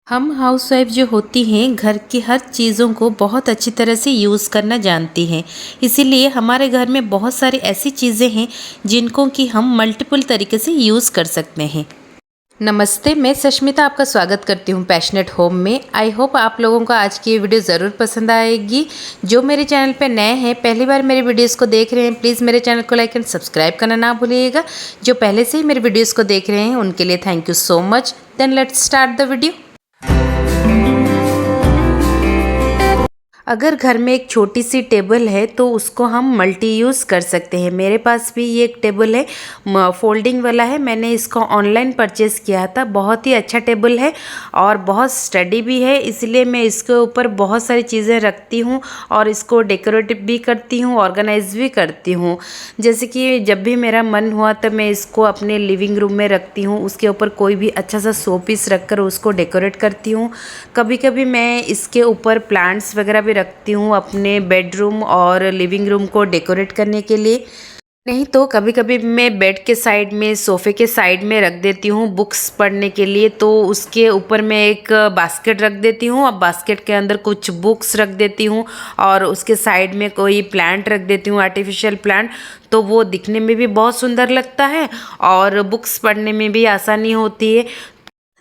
हम हाउसवाइफ जो होती हैं घर की हर चीज़ों को बहुत अच्छी तरह से यूज़ करना जानती हैं। इसीलिए हमारे घर में बहुत सारी ऐसी चीज़ें हैं जिनको कि हम मल्टीपल तरीके से यूज़ कर सकते हैं। नमस्ते, मैं सष्मिता आपका स्वागत करती हूँ पैशनेट होम में। आई होप आप लोगों को आज की ये वीडियो ज़रूर पसंद आएगी। जो मेरे चैनल पर नए हैं, पहली बार मेरे वीडियोस को देख रहे हैं, प्लीज़ मेरे चैनल को लाइक एंड सब्सक्राइब करना ना भूलिएगा। जो पहले से ही मेरे वीडियोस को देख रहे हैं उनके लिए thank you so much. Then let's start the video. अगर घर में एक छोटी सी टेबल है तो उसको हम मल्टी यूज़ कर सकते हैं। मेरे पास भी ये एक टेबल है, फोल्डिंग वाला है। मैंने इसको ऑनलाइन परचेज़ किया था। बहुत ही अच्छा टेबल है और बहुत स्टडी भी है, इसलिए मैं इसके ऊपर बहुत सारी चीज़ें रखती हूँ और इसको डेकोरेटिव भी करती हूँ, ऑर्गेनाइज भी करती हूँ। जैसे कि जब भी मेरा मन हुआ तब मैं इसको अपने लिविंग रूम में रखती हूँ, उसके ऊपर कोई भी अच्छा सा शो पीस रख कर उसको डेकोरेट करती हूँ। कभी कभी मैं इसके ऊपर प्लांट्स वगैरह भी रखती हूँ अपने बेडरूम और लिविंग रूम को डेकोरेट करने के लिए। नहीं तो कभी कभी मैं बेड के साइड में, सोफ़े के साइड में रख देती हूँ बुक्स पढ़ने के लिए, तो उसके ऊपर मैं एक बास्केट रख देती हूँ। अब बास्केट के अंदर कुछ बुक्स रख देती हूँ और उसके साइड में कोई प्लांट रख देती हूँ, आर्टिफिशियल प्लांट। तो वो दिखने में भी बहुत सुंदर लगता है और बुक्स पढ़ने में भी आसानी होती है।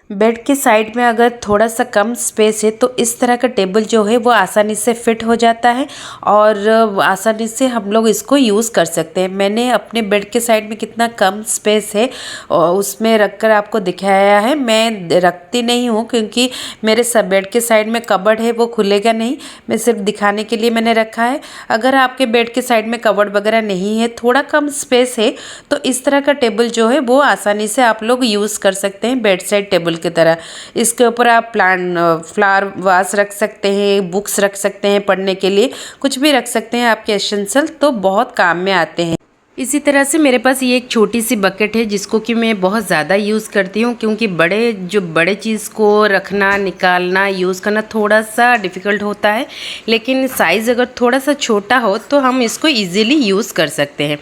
बेड के साइड में अगर थोड़ा सा कम स्पेस है तो इस तरह का टेबल जो है वो आसानी से फिट हो जाता है और आसानी से हम लोग इसको यूज़ कर सकते हैं। मैंने अपने बेड के साइड में कितना कम स्पेस है और उसमें रखकर आपको दिखाया है। मैं रखती नहीं हूँ क्योंकि मेरे सब बेड के साइड में कबर्ड है, वो खुलेगा नहीं। मैं सिर्फ दिखाने के लिए मैंने रखा है। अगर आपके बेड के साइड में कबर्ड वगैरह नहीं है, थोड़ा कम स्पेस है, तो इस तरह का टेबल जो है वो आसानी से आप लोग यूज़ कर सकते हैं बेड साइड टेबल की तरह। इसके ऊपर आप फ्लावर वास रख सकते हैं, बुक्स रख सकते हैं पढ़ने के लिए, कुछ भी रख सकते हैं आपके एसेंशियल, तो बहुत काम में आते हैं। इसी तरह से मेरे पास ये एक छोटी सी बकेट है जिसको कि मैं बहुत ज़्यादा यूज़ करती हूँ, क्योंकि बड़े चीज़ को रखना, निकालना, यूज़ करना थोड़ा सा डिफ़िकल्ट होता है, लेकिन साइज़ अगर थोड़ा सा छोटा हो तो हम इसको ईज़िली यूज़ कर सकते हैं।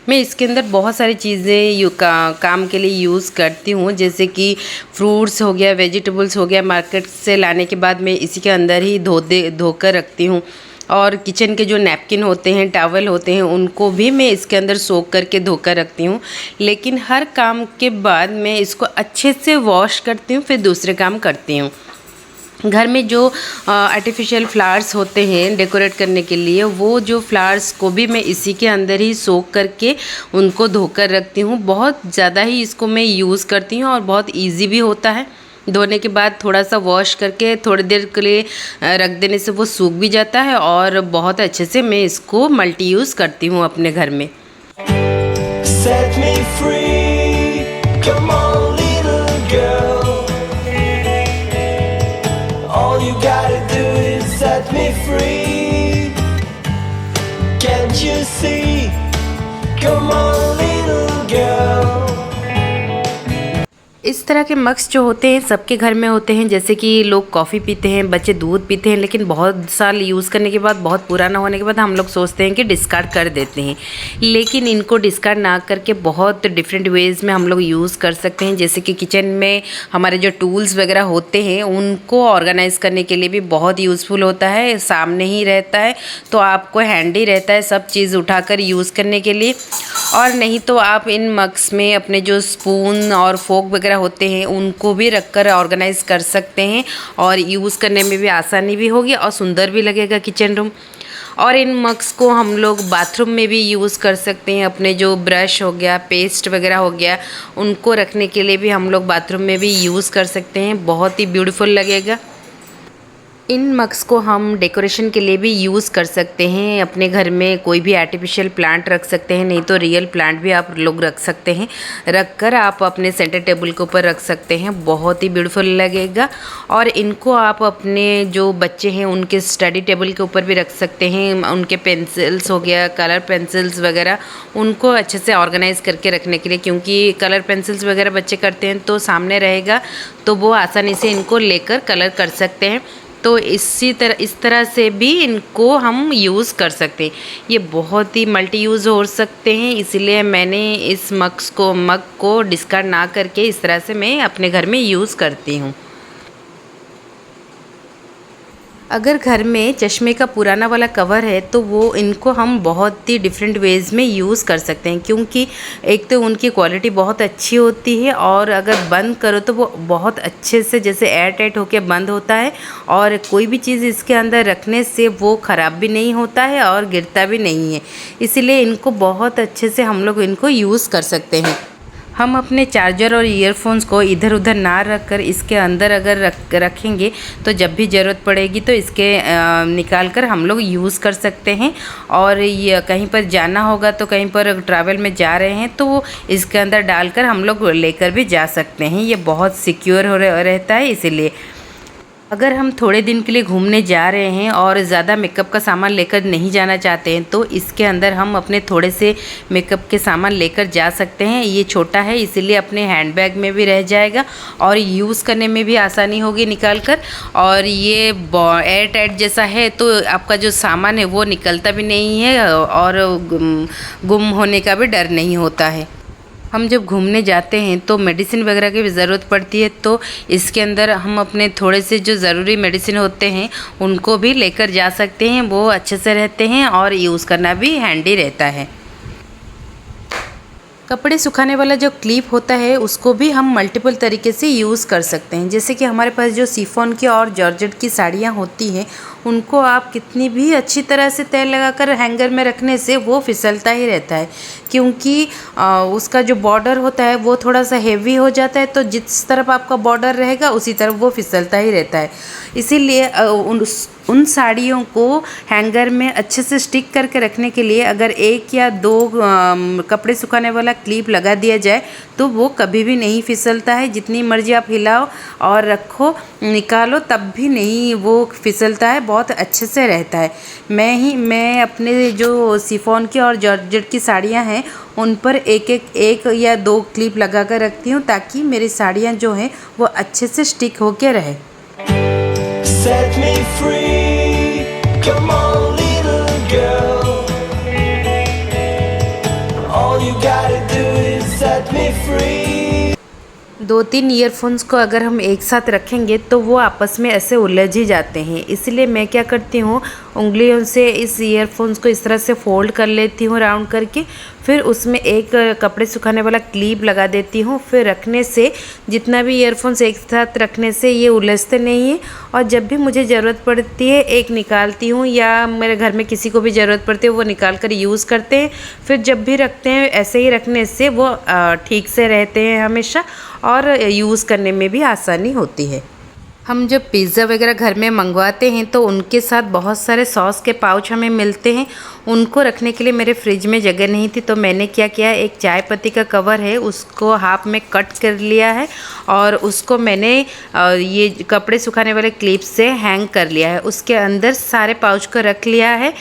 मैं इसके अंदर बहुत सारी चीज़ें काम के लिए यूज़ करती हूँ, जैसे कि फ्रूट्स हो गया, वेजिटेबल्स हो गया, मार्केट से लाने के बाद मैं इसी के अंदर ही धोकर रखती हूँ। और किचन के जो नैपकिन होते हैं, टॉवल होते हैं, उनको भी मैं इसके अंदर सोख करके धोकर रखती हूँ। लेकिन हर काम के बाद मैं इसको अच्छे से वॉश करती हूँ, फिर दूसरे काम करती हूँ। घर में जो आर्टिफिशियल फ्लावर्स होते हैं डेकोरेट करने के लिए, वो जो फ्लावर्स को भी मैं इसी के अंदर ही सोख करके उनको धोकर रखती हूँ। बहुत ज़्यादा ही इसको मैं यूज़ करती हूँ और बहुत इजी भी होता है। धोने के बाद थोड़ा सा वॉश करके थोड़ी देर के लिए रख देने से वो सूख भी जाता है और बहुत अच्छे से मैं इसको मल्टी यूज़ करती हूँ अपने घर में। Set me free, come on little girl. All you gotta do is set me free. Can't you see? Come on little girl. इस तरह के मग्स जो होते हैं सबके घर में होते हैं। जैसे कि लोग कॉफ़ी पीते हैं, बच्चे दूध पीते हैं, लेकिन बहुत साल यूज़ करने के बाद, बहुत पुराना होने के बाद हम लोग सोचते हैं कि डिस्कार्ड कर देते हैं। लेकिन इनको डिस्कार्ड ना करके बहुत डिफरेंट वेज़ में हम लोग यूज़ कर सकते हैं। जैसे कि किचन में हमारे जो टूल्स वगैरह होते हैं उनको ऑर्गेनाइज़ करने के लिए भी बहुत यूज़फुल होता है। सामने ही रहता है तो आपको हैंडी रहता है सब चीज़ उठाकर यूज़ करने के लिए। और नहीं तो आप इन मग्स में अपने जो स्पून और फोक वगैरह होते हैं उनको भी रखकर ऑर्गेनाइज कर सकते हैं और यूज़ करने में भी आसानी भी होगी और सुंदर भी लगेगा किचन रूम। और इन मग्स को हम लोग बाथरूम में भी यूज़ कर सकते हैं। अपने जो ब्रश हो गया, पेस्ट वगैरह हो गया, उनको रखने के लिए भी हम लोग बाथरूम में भी यूज़ कर सकते हैं। बहुत ही ब्यूटीफुल लगेगा। इन मग्स को हम डेकोरेशन के लिए भी यूज़ कर सकते हैं। अपने घर में कोई भी आर्टिफिशियल प्लांट रख सकते हैं, नहीं तो रियल प्लांट भी आप लोग रख सकते हैं। रख कर आप अपने सेंटर टेबल के ऊपर रख सकते हैं, बहुत ही ब्यूटीफुल लगेगा। और इनको आप अपने जो बच्चे हैं उनके स्टडी टेबल के ऊपर भी रख सकते हैं। उनके पेंसिल्स हो गया, कलर पेंसिल्स वगैरह, उनको अच्छे से ऑर्गेनाइज़ करके रखने के लिए, क्योंकि कलर पेंसिल्स वगैरह बच्चे करते हैं तो सामने रहेगा तो वो आसानी से इनको लेकर कलर कर सकते हैं। तो इस तरह से भी इनको हम यूज़ कर सकते हैं। ये बहुत ही मल्टी यूज़ हो सकते हैं, इसलिए मैंने इस मग को डिस्कार्ड ना करके इस तरह से मैं अपने घर में यूज़ करती हूँ। अगर घर में चश्मे का पुराना वाला कवर है तो वो इनको हम बहुत ही डिफरेंट वेज़ में यूज़ कर सकते हैं, क्योंकि एक तो उनकी क्वालिटी बहुत अच्छी होती है और अगर बंद करो तो वो बहुत अच्छे से जैसे एयर टाइट होकर बंद होता है और कोई भी चीज़ इसके अंदर रखने से वो ख़राब भी नहीं होता है और गिरता भी नहीं है। इसीलिए इनको बहुत अच्छे से हम लोग इनको यूज़ कर सकते हैं। हम अपने चार्जर और ईयरफोन्स को इधर उधर ना रख कर इसके अंदर अगर रखेंगे तो जब भी ज़रूरत पड़ेगी तो इसके निकाल कर हम लोग यूज़ कर सकते हैं। और ये कहीं पर जाना होगा तो कहीं पर ट्रैवल में जा रहे हैं तो इसके अंदर डालकर हम लोग लेकर भी जा सकते हैं। ये बहुत सिक्योर रहता है। इसीलिए अगर हम थोड़े दिन के लिए घूमने जा रहे हैं और ज़्यादा मेकअप का सामान लेकर नहीं जाना चाहते हैं तो इसके अंदर हम अपने थोड़े से मेकअप के सामान लेकर जा सकते हैं। ये छोटा है इसीलिए अपने हैंडबैग में भी रह जाएगा और यूज़ करने में भी आसानी होगी निकाल कर। और ये एयर टाइट जैसा है तो आपका जो सामान है वो निकलता भी नहीं है और गुम होने का भी डर नहीं होता है। हम जब घूमने जाते हैं तो मेडिसिन वगैरह की भी ज़रूरत पड़ती है तो इसके अंदर हम अपने थोड़े से जो ज़रूरी मेडिसिन होते हैं उनको भी लेकर जा सकते हैं। वो अच्छे से रहते हैं और यूज़ करना भी हैंडी रहता है। कपड़े सुखाने वाला जो क्लिप होता है उसको भी हम मल्टीपल तरीके से यूज़ कर सकते हैं। जैसे कि हमारे पास जो शिफॉन की और जॉर्जेट की साड़ियाँ होती हैं उनको आप कितनी भी अच्छी तरह से तय लगाकर हैंगर में रखने से वो फिसलता ही रहता है, क्योंकि उसका जो बॉर्डर होता है वो थोड़ा सा हेवी हो जाता है तो जिस तरफ आपका बॉर्डर रहेगा उसी तरफ वो फिसलता ही रहता है। इसीलिए उन साड़ियों को हैंगर में अच्छे से स्टिक करके रखने के लिए अगर 1 या 2 कपड़े सुखाने वाला क्लिप लगा दिया जाए तो वो कभी भी नहीं फिसलता है। जितनी मर्जी आप हिलाओ और रखो निकालो तब भी नहीं वो फिसलता है, बहुत अच्छे से रहता है। मैं अपने जो शिफॉन की और जॉर्जेट की साड़ियाँ हैं उन पर एक या 2 क्लिप लगा कर रखती हूँ ताकि मेरी साड़ियाँ जो हैं वो अच्छे से स्टिक होके रहे। Set me free, come on little girl. All you gotta do is set me free. 2-3 earphones को अगर हम एक साथ रखेंगे तो वो आपस में ऐसे उलझ ही जाते हैं। इसलिए मैं क्या करती हूँ, उंगलियों से इस ईयरफोन्स को इस तरह से फोल्ड कर लेती हूँ राउंड करके, फिर उसमें एक कपड़े सुखाने वाला क्लिप लगा देती हूँ। फिर रखने से जितना भी ईयरफोन्स एक साथ रखने से ये उलझते नहीं हैं और जब भी मुझे ज़रूरत पड़ती है एक निकालती हूँ या मेरे घर में किसी को भी ज़रूरत पड़ती है वो निकाल कर यूज़ करते हैं। फिर जब भी रखते हैं ऐसे ही रखने से वो ठीक से रहते हैं हमेशा और यूज़ करने में भी आसानी होती है। हम जब पिज़्ज़ा वगैरह घर में मंगवाते हैं तो उनके साथ बहुत सारे सॉस के पाउच हमें मिलते हैं। उनको रखने के लिए मेरे फ्रिज में जगह नहीं थी तो मैंने क्या किया, एक चाय पत्ती का कवर है उसको हाफ में कट कर लिया है और उसको मैंने ये कपड़े सुखाने वाले क्लिप से हैंग कर लिया है। उसके अंदर सारे पाउच को रख लिया है।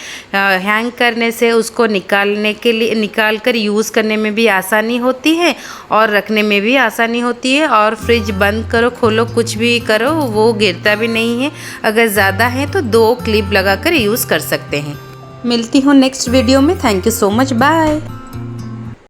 हैंग करने से उसको निकाल कर यूज़ करने में भी आसानी होती है और रखने में भी आसानी होती है। और फ्रिज बंद करो खोलो कुछ भी करो वो गिरता भी नहीं है। अगर ज़्यादा है तो 2 क्लिप लगाकर यूज़ कर सकते हैं। मिलती हूँ नेक्स्ट वीडियो में। Thank you so much, bye.